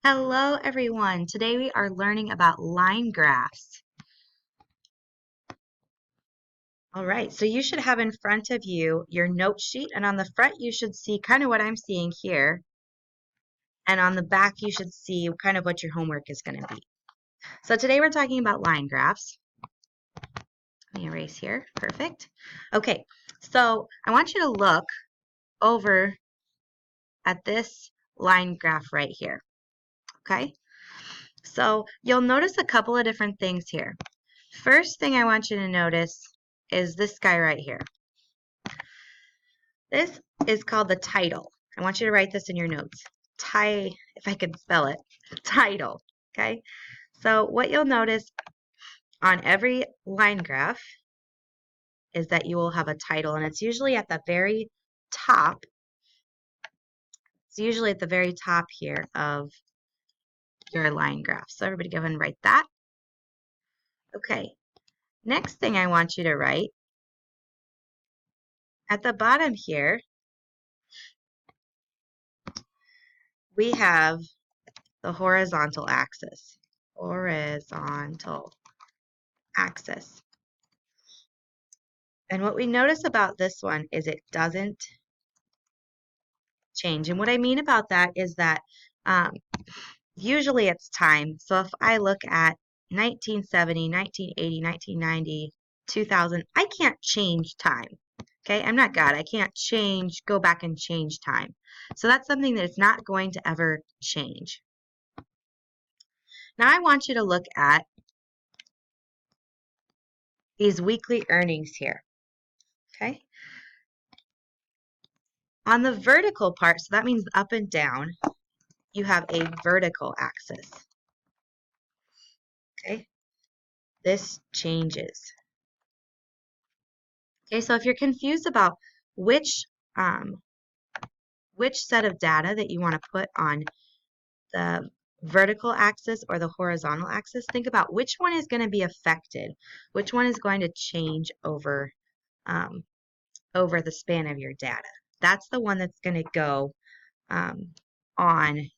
Hello everyone. Today we are learning about line graphs. All right, so you should have in front of you your note sheet, and on the front you should see kind of what I'm seeing here, and on the back you should see kind of what your homework is going to be. So today we're talking about line graphs. Let me erase here. Perfect. Okay, so I want you to look over at this line graph right here. Okay, so you'll notice a couple of different things here. First thing I want you to notice is this guy right here. This is called the title. I want you to write this in your notes. If I could spell it, title, okay? So what you'll notice on every line graph is that you will have a title, and it's usually at the very top. It's usually at the very top here of your line graph. So everybody go ahead and write that. Okay, next thing I want you to write, at the bottom here, we have the horizontal axis. Horizontal axis. And what we notice about this one is it doesn't change. And what I mean about that is that usually it's time. So if I look at 1970, 1980, 1990, 2000, I can't change time. Okay, I'm not God. I can't go back and change time. So that's something that is not going to ever change. Now I want you to look at these weekly earnings here. Okay. On the vertical part, so that means up and down, you have a vertical axis. Okay, this changes. Okay, so if you're confused about which set of data that you want to put on the vertical axis or the horizontal axis, think about which one is going to be affected, which one is going to change over over the span of your data. That's the one that's going to go on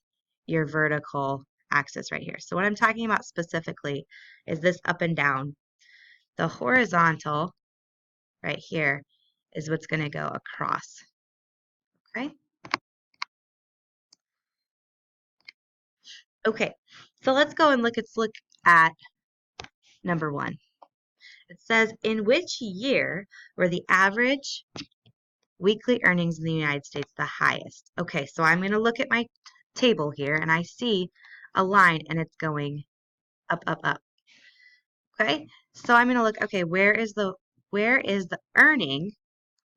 your vertical axis right here. So what I'm talking about specifically is this up and down. The horizontal right here is what's going to go across. Okay? Okay, so let's go and let's look at number 1. It says, in which year were the average weekly earnings in the United States the highest? Okay, so I'm going to look at my table here and I see a line and it's going up, up, up. Okay, so I'm going to look, okay, where is the earning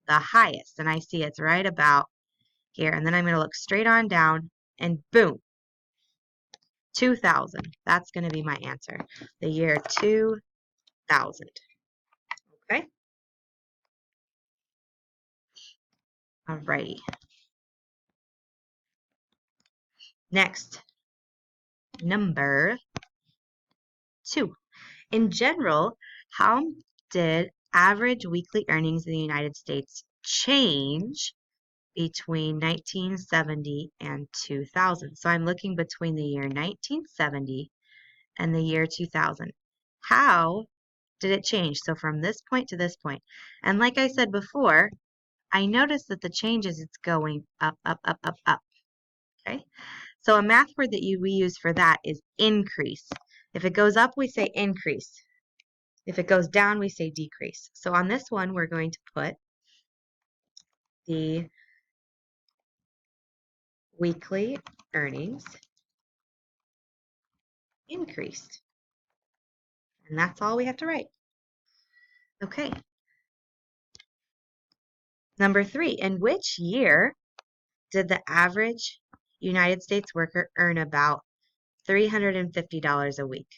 the highest? And I see it's right about here. And then I'm going to look straight on down and boom, 2000. That's going to be my answer. The year 2000. Okay? Alrighty. Next, number 2. In general, how did average weekly earnings in the United States change between 1970 and 2000? So I'm looking between the year 1970 and the year 2000. How did it change? So from this point to this point. And like I said before, I noticed that the changes, it's going up, up, up, up, up. Okay? So a math word that we use for that is increase. If it goes up, we say increase. If it goes down, we say decrease. So on this one, we're going to put the weekly earnings increased. And that's all we have to write. Okay. Number 3, in which year did the average United States worker earn about $350 a week?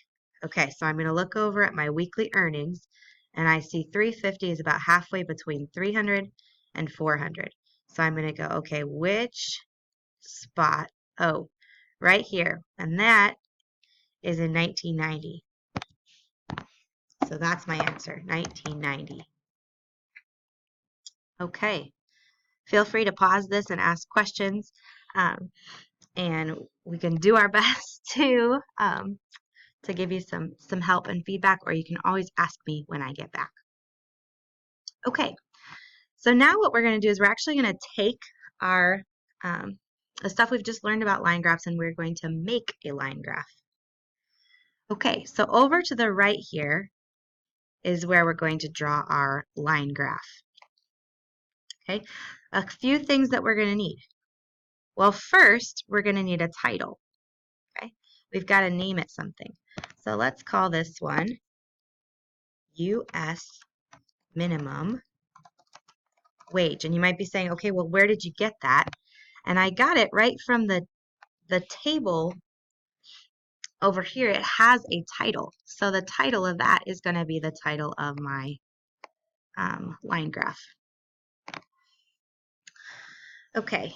Okay, so I'm going to look over at my weekly earnings, and I see 350 is about halfway between 300 and 400. So I'm going to go, okay, which spot? Oh, right here. And that is in 1990. So that's my answer, 1990. Okay. Feel free to pause this and ask questions. and we can do our best to give you some help and feedback, or you can always ask me when I get back. Okay, so now what we're going to do is we're actually going to take our the stuff we've just learned about line graphs, and we're going to make a line graph. Okay, so over to the right here is where we're going to draw our line graph. Okay, a few things that we're going to need. Well, first, we're going to need a title. Okay, we've got to name it something. So let's call this one U.S. minimum wage. And you might be saying, okay, well, where did you get that? And I got it right from the table over here. It has a title. So the title of that is going to be the title of my line graph. Okay,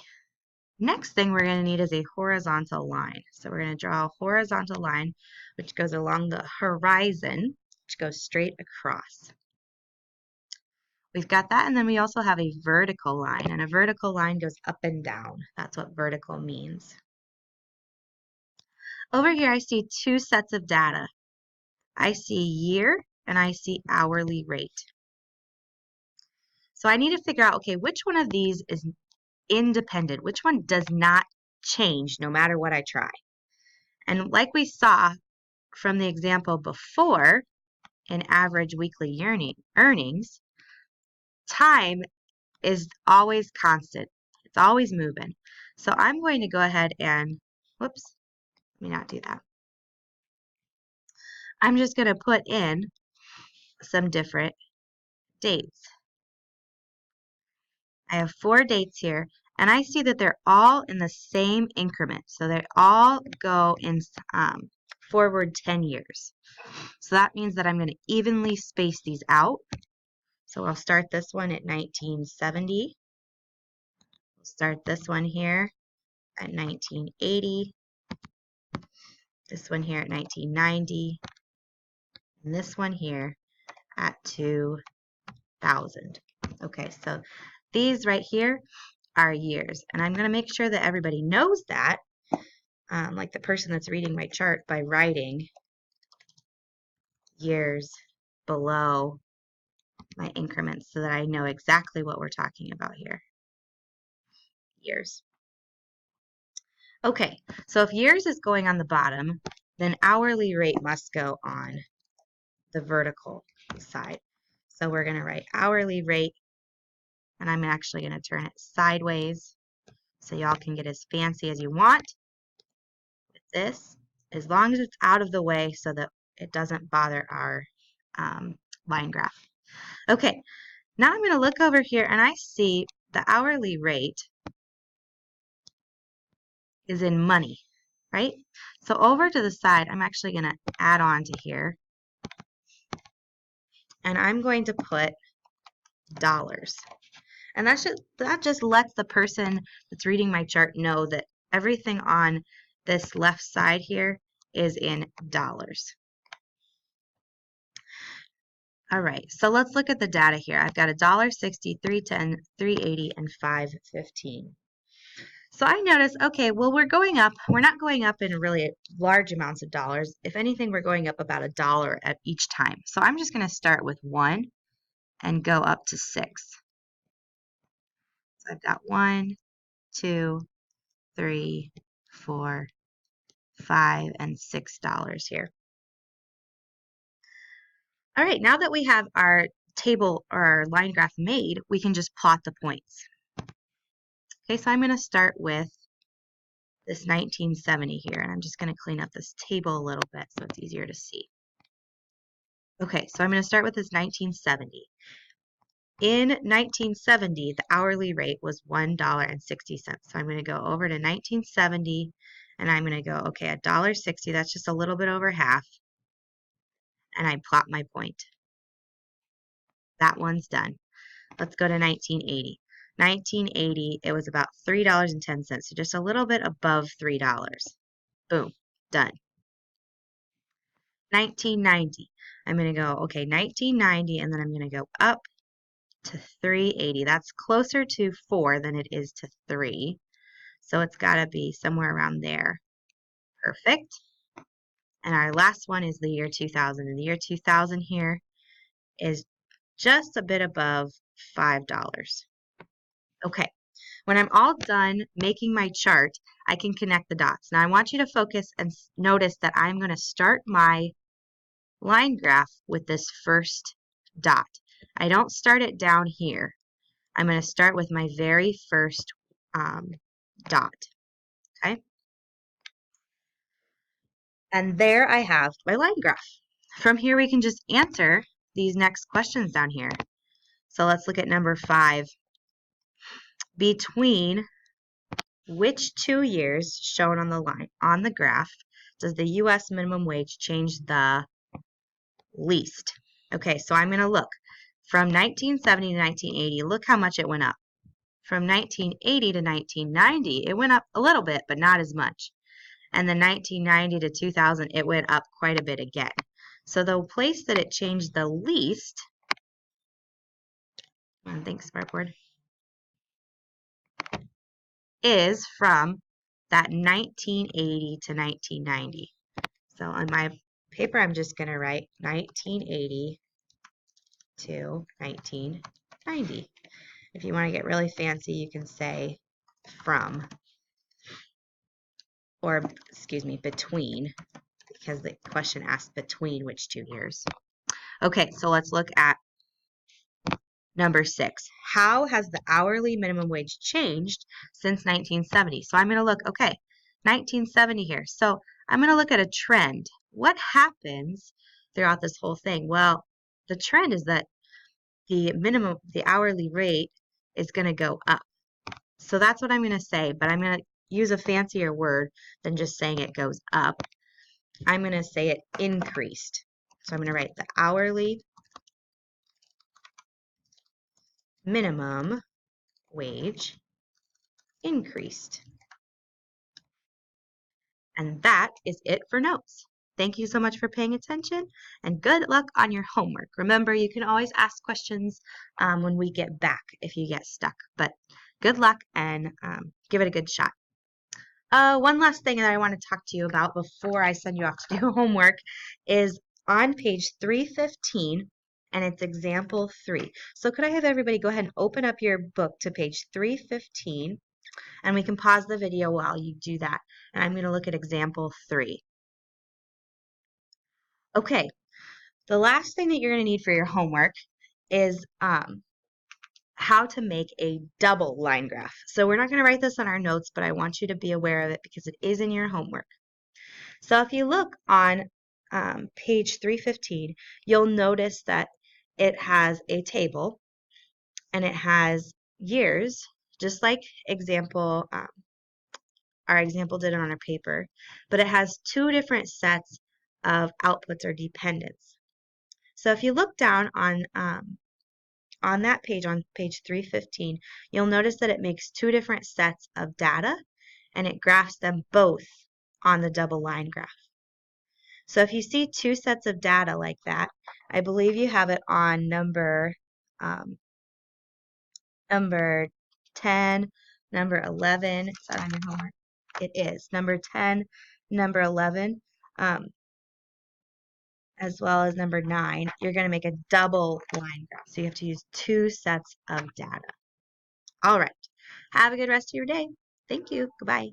next thing we're going to need is a horizontal line. So we're going to draw a horizontal line which goes along the horizon, which goes straight across. We've got that, and then we also have a vertical line, and a vertical line goes up and down. That's what vertical means. Over here I see two sets of data. I see year and I see hourly rate. So I need to figure out, okay, which one of these is independent? Which one does not change no matter what I try? And like we saw from the example before in average weekly earnings, time is always constant. It's always moving. So I'm going to go ahead and, whoops, let me not do that. I'm just going to put in some different dates. I have 4 dates here, and I see that they're all in the same increment. So they all go in forward 10 years. So that means that I'm going to evenly space these out. So I'll start this one at 1970. We'll start this one here at 1980. This one here at 1990. And this one here at 2000. Okay, so these right here are years. And I'm going to make sure that everybody knows that, like the person that's reading my chart, by writing years below my increments so that I know exactly what we're talking about here. Years. Okay, so if years is going on the bottom, then hourly rate must go on the vertical side. So we're going to write hourly rate, and I'm actually going to turn it sideways so y'all can get as fancy as you want with this, as long as it's out of the way so that it doesn't bother our line graph. Okay, now I'm going to look over here and I see the hourly rate is in money, right? So over to the side, I'm actually going to add on to here, and I'm going to put dollars. And that just lets the person that's reading my chart know that everything on this left side here is in dollars. All right, so let's look at the data here. I've got $1.60, $3.10, $3.80, and $5.15. So I notice, okay, well, we're going up. We're not going up in really large amounts of dollars. If anything, we're going up about $1 at each time. So I'm just going to start with 1 and go up to 6. So I've got 1, 2, 3, 4, 5, and $6 here. All right, now that we have our table or our line graph made, we can just plot the points. Okay, so I'm going to start with this 1970 here, and I'm just going to clean up this table a little bit so it's easier to see. Okay, so I'm going to start with this 1970. In 1970, the hourly rate was $1.60. So I'm going to go over to 1970, and I'm going to go, okay, $1.60, that's just a little bit over half, and I plot my point. That one's done. Let's go to 1980. 1980, it was about $3.10, so just a little bit above $3. Boom, done. 1990, I'm going to go, okay, 1990, and then I'm going to go up to 380. That's closer to 4 than it is to 3. So it's got to be somewhere around there. Perfect. And our last one is the year 2000. And the year 2000 here is just a bit above $5. Okay, when I'm all done making my chart, I can connect the dots. Now I want you to focus and notice that I'm going to start my line graph with this first dot. I don't start it down here. I'm going to start with my very first dot. Okay, and there I have my line graph. From here we can just answer these next questions down here. So let's look at number 5. Between which 2 years shown on the line on the graph does the U.S. minimum wage change the least? Okay, so I'm going to look from 1970 to 1980. Look how much it went up. From 1980 to 1990, it went up a little bit, but not as much. And then 1990 to 2000, it went up quite a bit again. So the place that it changed the least, thanks, Smartboard, is from that 1980 to 1990. So on my paper, I'm just going to write 1980 to 1990. If you want to get really fancy, you can say from, or excuse me, between, because the question asks between which 2 years. Okay, so let's look at number 6. How has the hourly minimum wage changed since 1970? So I'm going to look, okay, 1970 here. So I'm going to look at a trend. What happens throughout this whole thing? Well, the trend is that the hourly rate is going to go up. So that's what I'm going to say, but I'm going to use a fancier word than just saying it goes up. I'm going to say it increased. So I'm going to write the hourly minimum wage increased. And that is it for notes. Thank you so much for paying attention, and good luck on your homework. Remember, you can always ask questions when we get back if you get stuck, but good luck and give it a good shot. One last thing that I want to talk to you about before I send you off to do homework is on page 315, and it's example 3. So could I have everybody go ahead and open up your book to page 315, and we can pause the video while you do that. And I'm going to look at example 3. Okay, the last thing that you're going to need for your homework is how to make a double line graph. So we're not going to write this on our notes, but I want you to be aware of it because it is in your homework. So if you look on page 315, you'll notice that it has a table and it has years, just like our example did on our paper, but it has 2 different sets of outputs or dependents. So if you look down on that page, on page 315, you'll notice that it makes 2 different sets of data and it graphs them both on the double line graph. So if you see 2 sets of data like that, I believe you have it on number 10, number 11. Is that on your homework? It is. Number 10, number 11, as well as number 9. You're going to make a double line graph. So you have to use 2 sets of data. All right. Have a good rest of your day. Thank you. Goodbye.